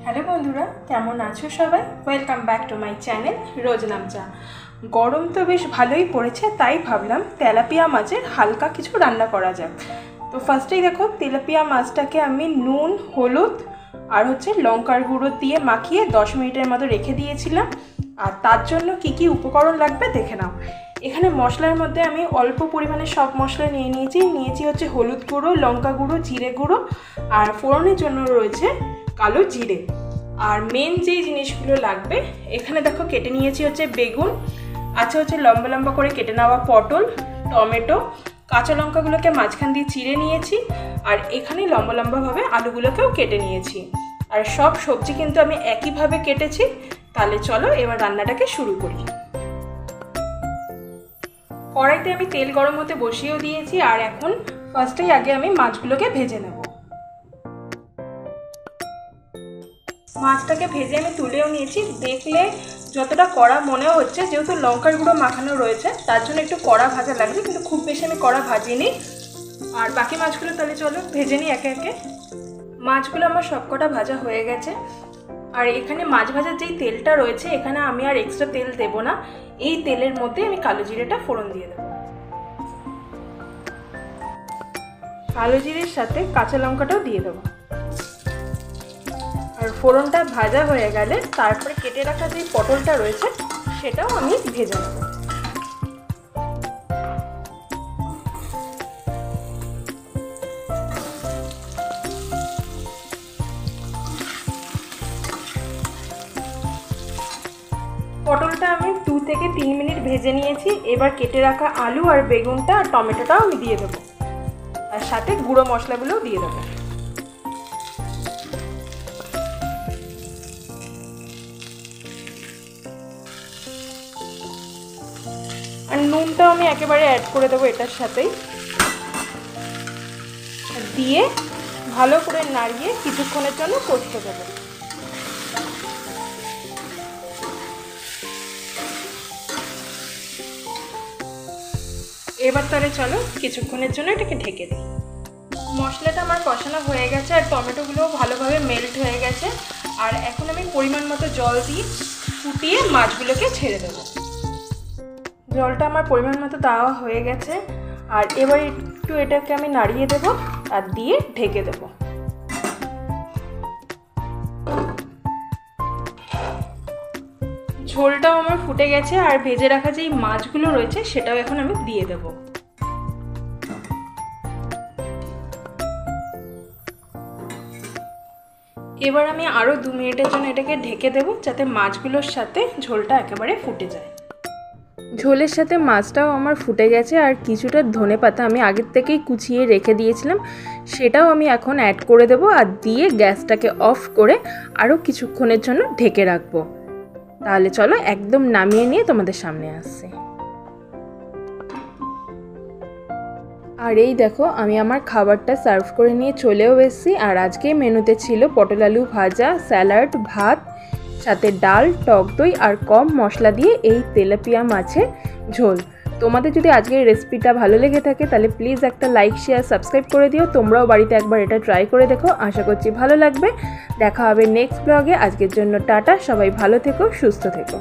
Hello বন্ধুরা, কেমন আছো সবাই? Welcome back to my channel Rojnamcha. গরম তো বেশ ভালোই পড়েছে, তাই ভাবলাম তেলাপিয়া মাছের হালকা কিছু রান্না করা যাক। তো ফার্স্টেই দেখো, তেলাপিয়া মাছটাকে আমি নুন, হলুদ আর লঙ্কার গুঁড়ো দিয়ে মাখিয়ে 10 মিনিটের মতো রেখে দিয়েছিলাম। আর তার জন্য কি কি উপকরণ লাগবে দেখে নাও। এখানে মশলার মধ্যে আমি অল্প পরিমাণে সব মশলা নিয়েছি হলুদ গুঁড়ো, লঙ্কা গুঁড়ো, জিরে গুঁড়ো, আর ফোড়নের জন্য রয়েছে কালো জিরে। আর মেন যেই জিনিসগুলো লাগবে, এখানে দেখো কেটে নিয়েছি বেগুন, আছে লম্বা লম্বা করে কেটে নেওয়া পটল, টমেটো, কাঁচা লঙ্কাগুলোকে মাঝখান দিয়ে চিড়ে নিয়েছি, আর এখানে লম্বা লম্বাভাবে আলুগুলোকেও কেটে নিয়েছি। আর সব সবজি কিন্তু আমি একইভাবে কেটেছি। তাহলে চলো এবার রান্নাটাকে শুরু করি। কড়াইতে আমি তেল গরম হতে বসিয়েও দিয়েছি, আর এখন ফার্স্টেই আগে আমি মাছগুলোকে ভেজে নেব। মাছটাকে ভেজে আমি তুলেও নিয়েছি। দেখলে যতটা কড়া মনেও হচ্ছে, যেহেতু লঙ্কার গুঁড়ো মাখানো রয়েছে তার জন্য একটু কড়া ভাজা লাগছে, কিন্তু খুব বেশি আমি কড়া ভাজিনি। আর বাকি মাছগুলো তাহলে চলো ভেজে নিই একে একে। মাছগুলো আমার সবকটা ভাজা হয়ে গেছে। আর এখানে মাছ ভাজার যেই তেলটা রয়েছে, এখানে আমি আর এক্সট্রা তেল দেবো না। এই তেলের মধ্যে আমি কালো জিরেটা ফোড়ন দিয়ে দেবো। কালো জিরের সাথে কাঁচা লঙ্কাটাও দিয়ে দেবো। আর ফোড়নটা ভাজা হয়ে গেলে তারপরে কেটে রাখা যে পটলটা রয়েছে সেটাও আমি ভেজে নেব। পটলটা আমি 2 থেকে 3 মিনিট ভেজে নিয়েছি। এবার কেটে রাখা আলু আর বেগুনটা আর টমেটোটাও আমি দিয়ে দেবো, আর সাথে গুঁড়ো মশলাগুলোও দিয়ে দেবো। আর নুনটাও আমি একেবারে অ্যাড করে দেবো এটার সাথেই, দিয়ে ভালো করে নাড়িয়ে কিছুক্ষণের জন্য কষতে দেবো। এবার তাহলে চলো কিছুক্ষণের জন্য এটাকে ঢেকে দিই। মশলাটা আমার কষানো হয়ে গেছে, আর টমেটোগুলোও ভালোভাবে মেল্ট হয়ে গেছে। আর এখন আমি পরিমাণ মতো জল দিয়ে ফুটিয়ে মাছগুলোকে ছেড়ে দেবো। জলটা আমার পরিমাণ মতো দেওয়া হয়ে গেছে। আর এবার একটু এটাকে আমি নাড়িয়ে দেবো আর দিয়ে ঢেকে দেবো। ঝোলটাও আমার ফুটে গেছে, আর ভেজে রাখা যেই মাছগুলো রয়েছে সেটাও এখন আমি দিয়ে দেবো। এবার আমি আরও 2 মিনিটের জন্য এটাকে ঢেকে দেবো, যাতে মাছগুলোর সাথে ঝোলটা একেবারে ফুটে যায়। ঝোলের সাথে মাছটাও আমার ফুটে গেছে, আর কিছুটা ধনেপাতা আমি আগের থেকেই কুচিয়ে রেখে দিয়েছিলাম, সেটাও আমি এখন অ্যাড করে দেবো। আর দিয়ে গ্যাসটাকে অফ করে আরও কিছুক্ষণের জন্য ঢেকে রাখবো। তাহলে চলো একদম নামিয়ে নিয়ে তোমাদের সামনে আসছি। আর এই দেখো, আমি আমার খাবারটা সার্ভ করে নিয়ে চলেও এসেছি। আর আজকে মেনুতে ছিল পটল আলু ভাজা, স্যালাড, ভাত, সাথে ডাল, টক দই আর কম মশলা দিয়ে এই তেলাপিয়া মাছের ঝোল। তোমাদের যদি আজকের রেসিপিটা ভালো লেগে থাকে তাহলে প্লিজ একটা লাইক, শেয়ার, সাবস্ক্রাইব করে দিও। তোমরাও বাড়িতে একবার এটা ট্রাই করে দেখো, আশা করছি ভালো লাগবে। দেখা হবে নেক্সট ব্লগে। আজকের জন্য টাটা, সবাই ভালো থেকো, সুস্থ থেকো।